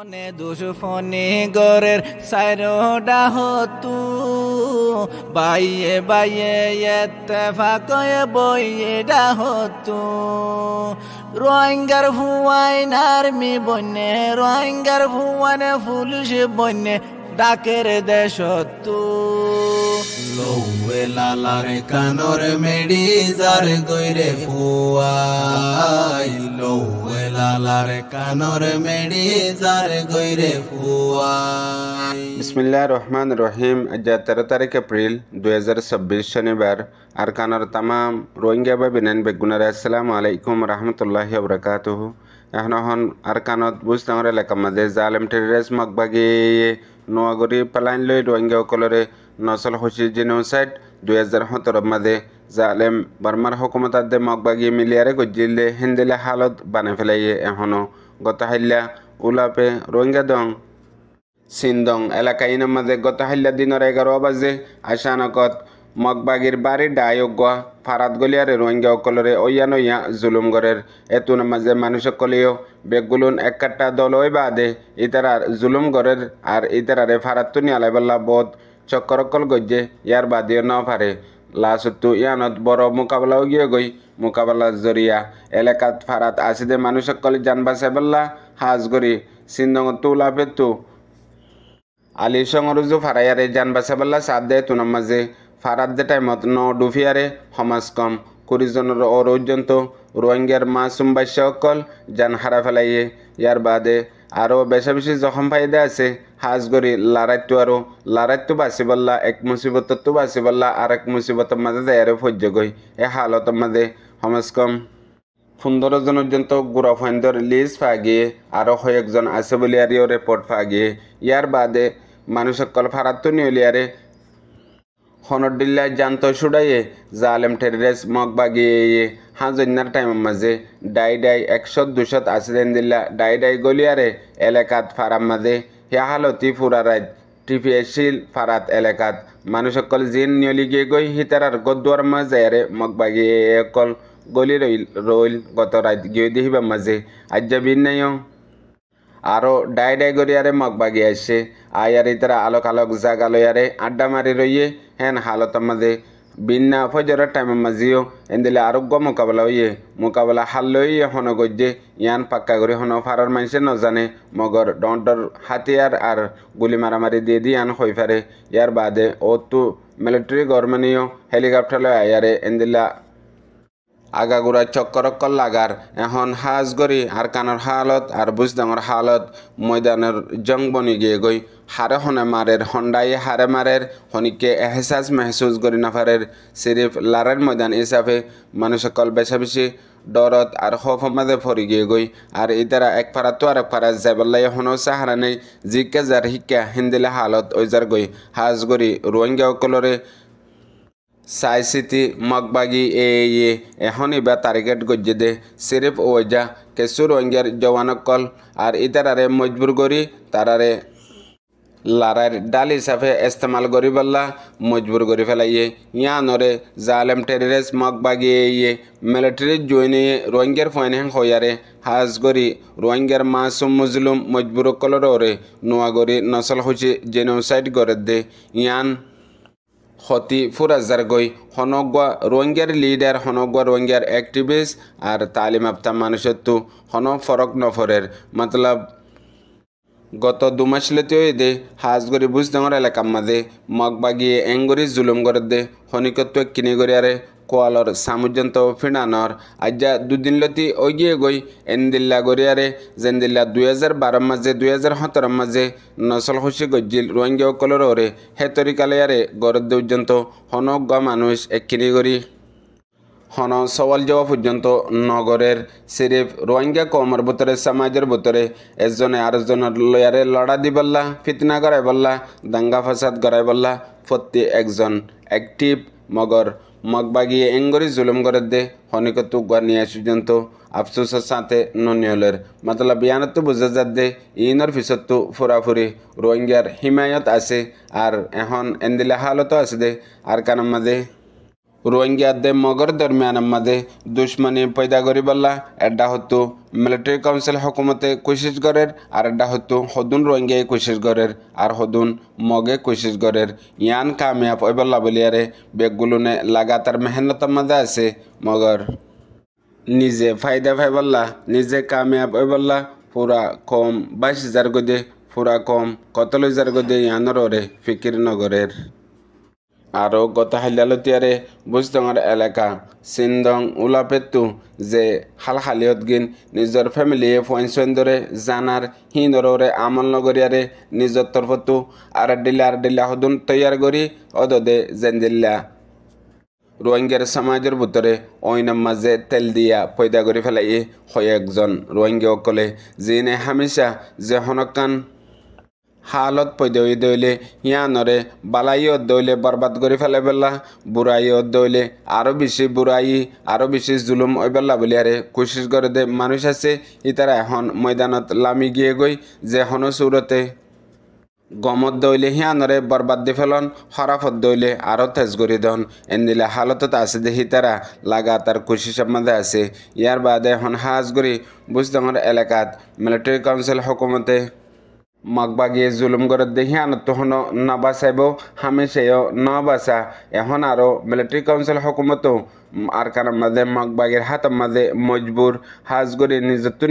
ফনে দুশফনি গরের সাইরোডা হতু বাইয়ে বাইয়ে ইত্তেফাকয়ে বইয়েডা হতু রোহিঙ্গার ফুয়াইনার মি বন্যে রোহিঙ্গার ফুয়ানে পুলিশ বন্যে ডাকের দেশতু লৌয়ে লালারে কানর মেডি যার গইরে ফুয়াই লৌয়ে লালারে কানর মেডি যার গইরে ফুয়াই। বিসমিল্লাহির রহমানির রহিম। আজ 13 তারিখ এপ্রিল 2026 শনিবার। আরকানর তামাম রোহিঙ্গা বা বিনান বেগুনার আসসালামু আলাইকুম রহমতুল্লাহি ওয়া বারাকাতুহু। এখন আরকানত বুঝতামর এলাকা মাঝে জালেম টেররিস্ট মগবাগি নোয়াগরি পালাইন লই রোহিঙ্গা কলরে নসল হসি জেনোসাইড 2017 মাঝে জালেম বার্মার হুকুমত আদে মগবাগি মিলিয়ারে গজিলে হিন্দিলে হালত বানে ফেলাইয়ে এখনো গত হাইল্লা উলাপে রোহিঙ্গা দং সিন্দং এলাকা ইনার মাঝে গত হাইল্লা দিনের 11 বাজে আশানকত মগবাগির বাড়ি ডায়োগা ফারাত গলিয়ারে রোহিঙ্গা অকলরে ওয়া নইয়া জুলুম গরের এতুন মাঝে মানুষ কলিও বেগুলুন একটা দল ওই বাদে ইতারার জুলুম গরের আর ইতারারে ফারাত্তু নিয়ালাই বল্লা বোধ চক্করকল গজ্জে ইয়ার বাদিও ন পারে লাসত্তু ইয়ানত বড় মোকাবেলাও গিয়ে গই মোকাবেলার জরিয়া এলাকাত ফারাত আসিদে মানুষ কলি জান বাসে বল্লা হাজ গরি সিন্দং তুলা পেতু আলি সংরুজু ফারাইয়ারে জান বাসে বল্লা সাদ দে তুনার মাঝে ফারাত দে টাইমত ন ডুফিয়ারে সমাজ কম 20 জনের পর্যন্ত রোহিঙ্গার মাসুম বাচ্চা অকল জান হারা ফেলাইয়ে ইয়ার বাদে আরও বেশি বেশি জখম ফাইদা আছে হাজ গরি লারাইতো বাঁচি বললা এক মুসিবততো বাঁচি বললা আর এক মুসিবতের মাঝে দেয়ারে ফজ্য গই এ হালতের মাঝে সমাজ কম 15 জন পর্যন্ত গুড়া ফাইন্দর লিজ ফাগিয়ে আরও কয়েকজন আছে বলে আরিও রিপোর্ট ফাগিয়ে ইয়ার বাদে মানুষ সকল ফারাত্তু নিউলিয়ারে হনডিল্লা জান্ত সুড়াইয়ে জালেম টেররিস্ট মগবাগিয়ে হাজন্যার টাইমের মাঝে ডাই 100-200 আসিদেন দিল্লা ডাই গলিয়ারে এলাকাত ফারাম মাঝে হে হালতি ফুরা রাত টিপিএসিল ফারাত এলাকাত মানুষ সকল জিন নিয়লি গিয়ে গই হিতারার গদুয়ার মাঝে আরে মগবাগিয়ে একল গলি রইল গত রাত গিয়ে দিহিবার মাঝে আজ্জাবিন নাইও আরও ডাই গরিয়ারে মগবাগি আসছে আয়ার ইতারা আলোক জাগালয়ারে আড্ডা মারি রইয়ে হেন হালতের মাঝে বিন্না ফজরের টাইমের মাঝেও এদিলে আরোগ্য মোকাবেলা হাল লইয়ে হন গজ্জে ইয়ান পাক্কা করে হন ফারার মানুষে নজানে মগর ডর হাতিয়ার আর গুলি মারামারি দিয়ে ইয়ান হয়ে ফারে ইয়ার বাদে ও তো মিলিটারি গভর্নমেন্টও হেলিকপ্টার লয় আয়ারে এদিলা আগাগুড়া চক্করকল লাগার এখন হাজ গরি আর কানর হালত আর বুজদাঙর হালত ময়দানের জং বনি গিয়ে গই হারে হনে মারের হন্ডাই হারে মারের হনিকে এহসাস মেহসুস গরি নাফারের সিরিফ লারের ময়দান হিসাবে মানুষ সকল বেশা বেশি ডরত আর খফ মাঝে ফরি গিয়ে গই আর ইতারা এক পারা তো আর এক পারা যাইবল্লাই হনো সাহারা নেই জিকে যার শিক্ষা হিন্দিলে হালত ওই যার গই হাজ গরি রোহিঙ্গা কলরে সাই সিটি মগবাগি এখনই বা টার্গেট গজ্জে দে সিরিফ ওজা কেসু রোহিঙ্গার জওয়ানকল আর ইতারারে মজবুর করি তারারে লারার ডাল হিসাবে ইস্তেমাল করি বললা মজবুর করে ফেলাইয়ে ইয়ানরে জালেম টেররিস্ট মগবাগি মিলিটারি জয়নিয়ে রোহিঙ্গার ফাইন হইয়ারে হাজ গরি রোহিঙ্গার মাসুম মুজলুম মজবুর কলরে নোয়াগরি নসল হচ্ছে জেনোসাইড করে দে ইয়ান হতি ফুরাজার গই হনগুয়া রোহিঙ্গার লিডার হনগুয়া রোহিঙ্গার অ্যাক্টিভিস্ট আর তালিম আপ্তা মানুষের তো হন ফরক নফরের মতলব গত 2 মাস লেতে দে হাজগরি বুঝদাঙর এলাকার মাঝে মগবাগিয়ে এঙ্গরি জুলুম করে দে হনিকত্ব কিনে গড়িয়ারে কোয়ালর সামুজন্ত ফিনানর আজ্জা 2 দিন লতি ওগিয়ে গই এনদিল্লা গড়িয়ারে জেনদিল্লা 2012 মাঝে 2017 মাঝে নসল খুশি গজ্জিল রোহিঙ্গা কলর ওরে হে তরিকালয়ারে গরদ পর্যন্ত হনক মানুষ একখিনি গড়ি হন সওয়াল জবাব পর্যন্ত নগরের সিরিফ রোহিঙ্গা কমর ভিতরে সমাজের ভিতরে একজনে আরেকজনের লয়ারে লড়া দি বললা ফিতনা করাই বললা দাঙ্গা ফাসাদ করাই বললা প্রতি একজন অ্যাক্টিভ মগর মগবাগিয়ে এঙ্গরি জুলুম করে দে হনিকতু নিয়ে পর্যন্ত আফসোসের সাথে ননিয়লের মতলব ইয়ানত বুঝা যাত দে ইনর পিছতো ফুরাফুরি রোহিঙ্গার হিমায়ত আছে আর এখন এন্দিলা হালত আছে দে আর কানার মাঝে রোহিঙ্গাদের মগর দরমিয়ানের মাঝে দুশ্মনী পয়দা করি বললা এডা হতো মিলিটারি কাউন্সিল হকুমতে কোশিশ করের আর এডা হতো হদুন রোহিঙ্গাই কোশিশ করের আর হদুন মগে কোশিশ করের ইয়ান কামিয়াব ওই বললা বলিয়ারে বেগগুলোনে লাগাতার মেহনতের মাঝে আছে মগর নিজে ফায়দা ফাই বললা নিজে কামিয়াব ওই বললা পুরা কম 22,000 গদে পুরা কম 40,000 গদে ইয়ানোর ওরে ফিকির নগরের আরও গত হাইলালতিয়ারে বুজদঙর এলাকা সিন্দং উলাপেতু যে হালহালিয়ত গিন নিজের ফ্যামিলিয়ে পয়েন্ট ধরে জানার হিন্দরে আমল নগরিয়ারে নিজের তরফতু আর ডিলা হদুন তৈয়ার করি অদদে জেনজিল্লা রোহিঙ্গার সমাজের ভিতরে অইনার মাঝে তেল দিয়া পয়দা করে ফেলাই হয় একজন রোহিঙ্গা অকলে যিনি হামেশা যে হনকান হালত পয়দা দইলে ইয়ানরে বালাইও দইলে বরবাদ করে ফেলে বেলা বুড়াইও দইলে আরও বেশি বুড়াই আরও বেশি জুলুম ওই বেলা বলি আরে কোশিশ করে দে মানুষ আছে ইতারা এখন ময়দানত লামি গিয়ে গই যে হনো সুরতে গমত দইলে হিয়ানরে বরবাদ দি ফেলন হরাফত দইলে আরও তেজ করি দন এনদিলে হালতত আছে দেখি তারা লাগাতার কোশিশের মধ্যে আছে ইয়ার বাদে এখন হাজ করি বুজদঙর এলাকাত মিলিটারি কাউন্সিল হকুমতে মগবাগিয়ে জুলুম করে দেখি আন তখন না বাঁচাইব হামেশাও ন বাঁচা এখন আরও মিলিটারি কাউন্সিল হকুমতো আর কারণ মাঝে মগবাগের হাতের মাঝে মজবুর হাজ করি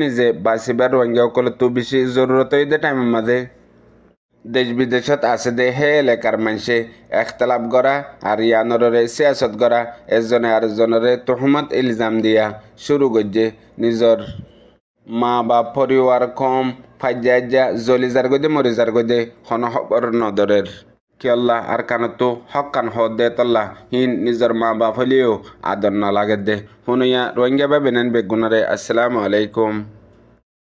নিজে বাঁচিবার রোহিঙ্গা সকলে তো বেশি জরুরত দে টাইমের মাঝে দেশ বিদেশত আছে দে হে এলাকার মানুষে একতলাপ করা আর ইয়ানরে সিয়াসত করা এজনে আরেকজনরে তহমত ইলজাম দিয়া শুরু করছে নিজের মা বাপ পরিবার কম ফাইজা জলিজার গদে মরিজার গদে হন খবর নদরের কেল্লা আর কানতো হক কান হদ দে তল্লা হিন নিজের মা বাপ হলেও আদর না লাগে দে হুনিয়া রোহিঙ্গা বা বেনেন বেগুনারে আসসালামু আলাইকুম।